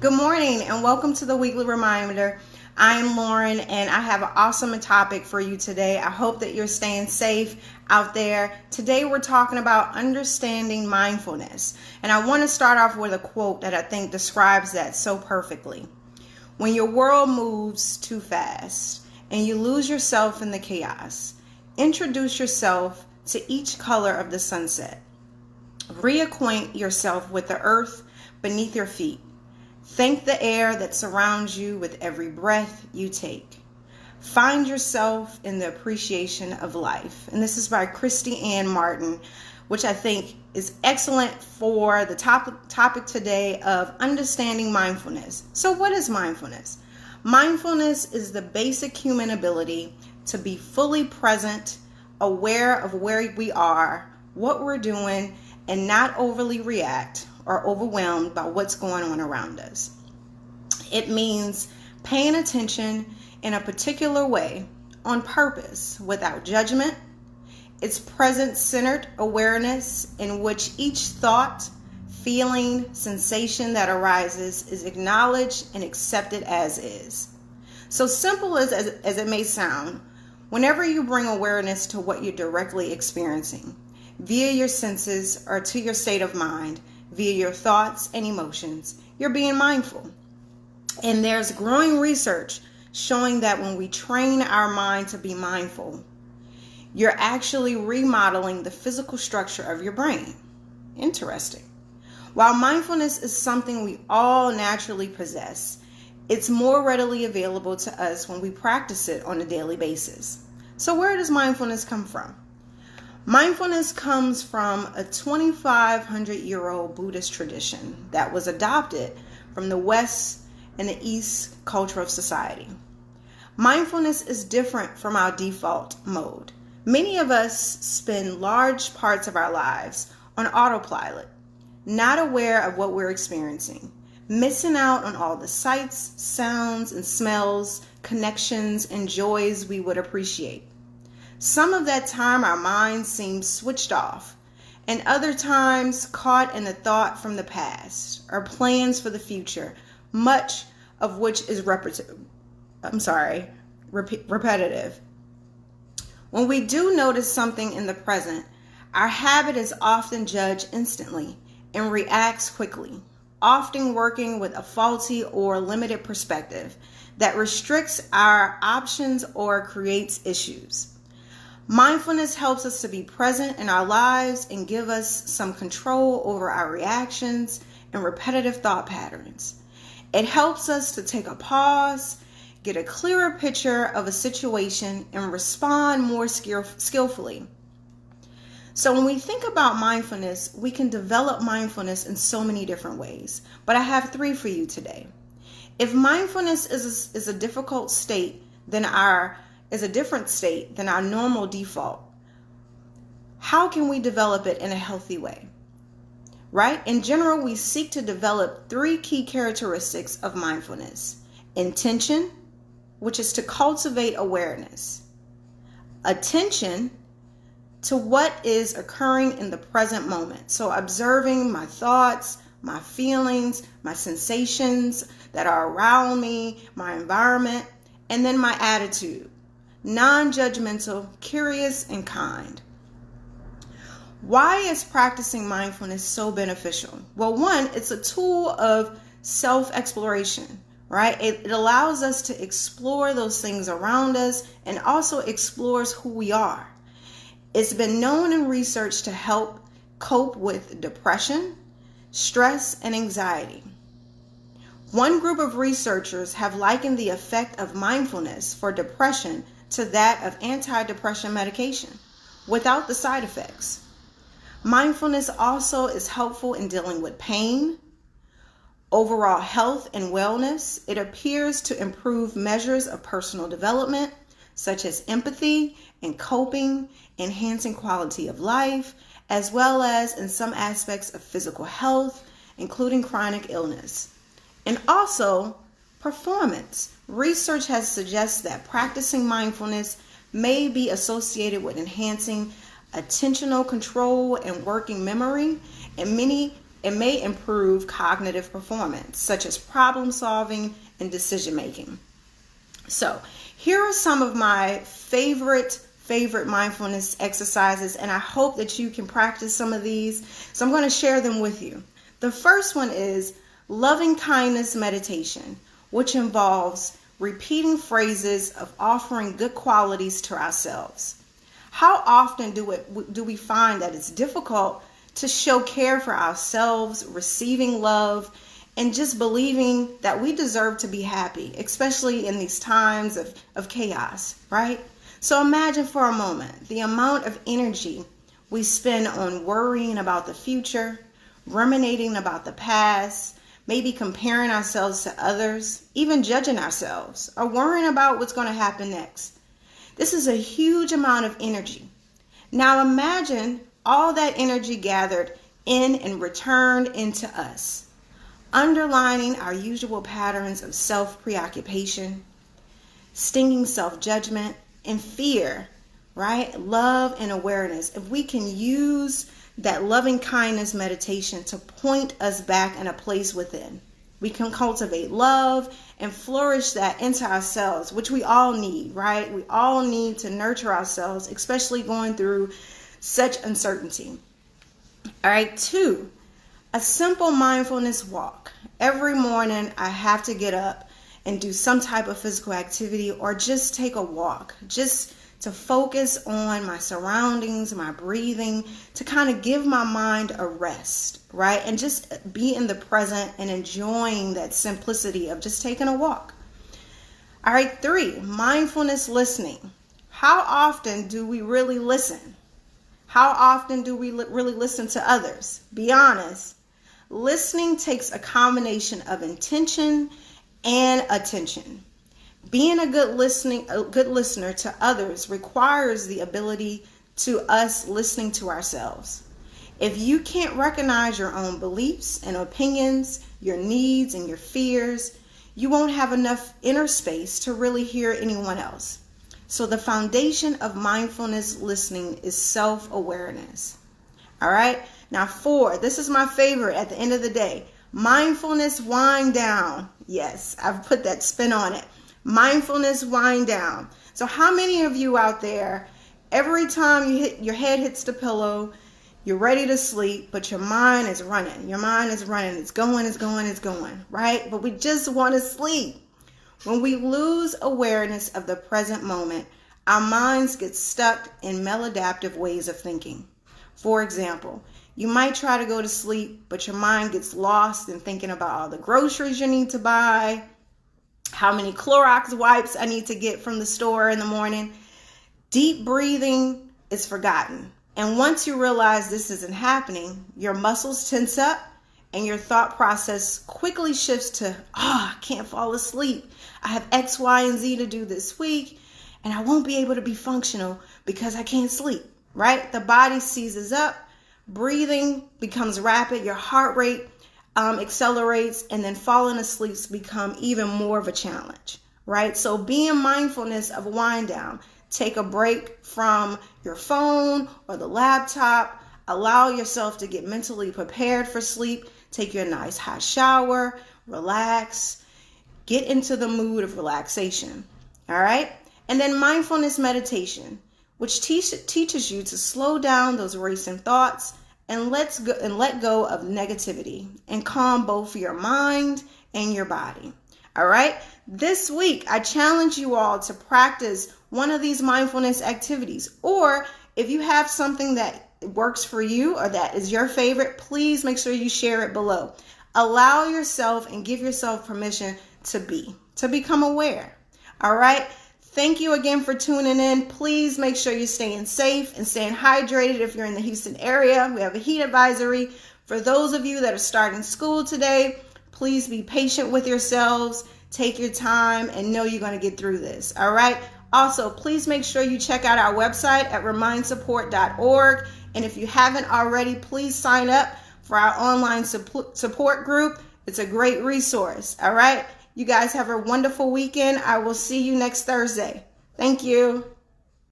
Good morning and welcome to the weekly reminder. I am Lauren and I have an awesome topic for you today. I hope that you're staying safe out there. Today we're talking about understanding mindfulness. And I want to start off with a quote that I think describes that so perfectly. When your world moves too fast and you lose yourself in the chaos, introduce yourself to each color of the sunset. Reacquaint yourself with the earth beneath your feet. Thank the air that surrounds you with every breath you take. Find yourself in the appreciation of life. And this is by Christy Ann Martin, which I think is excellent for the topic today of understanding mindfulness. So what is mindfulness? Mindfulness is the basic human ability to be fully present, aware of where we are, what we're doing, and not overly react or overwhelmed by what's going on around us. It means paying attention in a particular way on purpose without judgment. It's present-centered awareness in which each thought, feeling, sensation that arises is acknowledged and accepted as is. So simple as it may sound, whenever you bring awareness to what you're directly experiencing, via your senses or to your state of mind, via your thoughts and emotions, you're being mindful. And there's growing research showing that when we train our mind to be mindful, you're actually remodeling the physical structure of your brain. Interesting. While mindfulness is something we all naturally possess, it's more readily available to us when we practice it on a daily basis. So where does mindfulness come from? Mindfulness comes from a 2,500-year-old Buddhist tradition that was adopted from the West and the East culture of society. Mindfulness is different from our default mode. Many of us spend large parts of our lives on autopilot, not aware of what we're experiencing, missing out on all the sights, sounds, and smells, connections, and joys we would appreciate. Some of that time our minds seem switched off, and other times caught in a thought from the past or plans for the future, much of which is repetitive. When we do notice something in the present, our habit is often judged instantly and reacts quickly, often working with a faulty or limited perspective that restricts our options or creates issues. Mindfulness helps us to be present in our lives and give us some control over our reactions and repetitive thought patterns. It helps us to take a pause, get a clearer picture of a situation, and respond more skillfully. So when we think about mindfulness, we can develop mindfulness in so many different ways. But I have 3 for you today. If mindfulness is a different state than our normal default, how can we develop it in a healthy way? Right? In general, we seek to develop 3 key characteristics of mindfulness. Intention, which is to cultivate awareness. Attention to what is occurring in the present moment. So observing my thoughts, my feelings, my sensations that are around me, my environment, and then my attitude. Non-judgmental, curious, and kind. Why is practicing mindfulness so beneficial? Well, 1, it's a tool of self-exploration, right? It allows us to explore those things around us and also explores who we are. It's been known in research to help cope with depression, stress, and anxiety. One group of researchers have likened the effect of mindfulness for depression to that of antidepressant medication without the side effects. Mindfulness also is helpful in dealing with pain, overall health and wellness. It appears to improve measures of personal development, such as empathy and coping, enhancing quality of life, as well as in some aspects of physical health, including chronic illness. And also performance. Research has suggested that practicing mindfulness may be associated with enhancing attentional control and working memory, and many It may improve cognitive performance, such as problem solving and decision making. So here are some of my favorite mindfulness exercises, and I hope that you can practice some of these. So I'm going to share them with you. The first one is loving kindness meditation, which involves repeating phrases of offering good qualities to ourselves. How often do we find that it's difficult to show care for ourselves, receiving love, and just believing that we deserve to be happy, especially in these times of chaos, right? So imagine for a moment the amount of energy we spend on worrying about the future, ruminating about the past, maybe comparing ourselves to others, even judging ourselves, or worrying about what's going to happen next. This is a huge amount of energy. Now imagine all that energy gathered in and returned into us, underlining our usual patterns of self-preoccupation, stinging self-judgment, and fear, right? Love and awareness. If we can use that loving kindness meditation to point us back in a place within, we can cultivate love and flourish that into ourselves, which we all need, right? We all need to nurture ourselves, especially going through such uncertainty. All right, 2, a simple mindfulness walk. Every morning I have to get up and do some type of physical activity or just take a walk, just to focus on my surroundings, my breathing, to kind of give my mind a rest, right? And just be in the present and enjoying that simplicity of just taking a walk. All right, 3, mindfulness listening. How often do we really listen? How often do we really listen to others? Be honest. Listening takes a combination of intention and attention. Being a good listener to others requires the ability to us listening to ourselves. If you can't recognize your own beliefs and opinions, your needs and your fears, you won't have enough inner space to really hear anyone else. So the foundation of mindfulness listening is self-awareness. All right. Now 4, this is my favorite at the end of the day. Mindfulness wind down. Yes, I've put that spin on it. Mindfulness wind down. So how many of you out there, every time your head hits the pillow, you're ready to sleep, but your mind is running. Your mind is running. It's going, right? But we just want to sleep. When we lose awareness of the present moment, our minds get stuck in maladaptive ways of thinking. For example, you might try to go to sleep, but your mind gets lost in thinking about all the groceries you need to buy, how many Clorox wipes I need to get from the store in the morning. Deep breathing is forgotten. And once you realize this isn't happening, your muscles tense up and your thought process quickly shifts to, I can't fall asleep. I have X, Y, and Z to do this week, and I won't be able to be functional because I can't sleep, right? The body seizes up, breathing becomes rapid, your heart rate accelerates, and then falling asleep become even more of a challenge, right? So be in mindfulness of wind down. Take a break from your phone or the laptop. Allow yourself to get mentally prepared for sleep. Take your nice hot shower, relax, get into the mood of relaxation, all right? And then mindfulness meditation, which teaches you to slow down those racing thoughts and let go of negativity and calm both your mind and your body. All right. This week, I challenge you all to practice one of these mindfulness activities, or if you have something that works for you or that is your favorite, please make sure you share it below. Allow yourself and give yourself permission to become aware. All right. Thank you again for tuning in. Please make sure you're staying safe and staying hydrated if you're in the Houston area. We have a heat advisory. For those of you that are starting school today, please be patient with yourselves. Take your time and know you're going to get through this. All right. Also, please make sure you check out our website at remindsupport.org. And if you haven't already, please sign up for our online support group. It's a great resource. All right. You guys have a wonderful weekend. I will see you next Thursday. Thank you.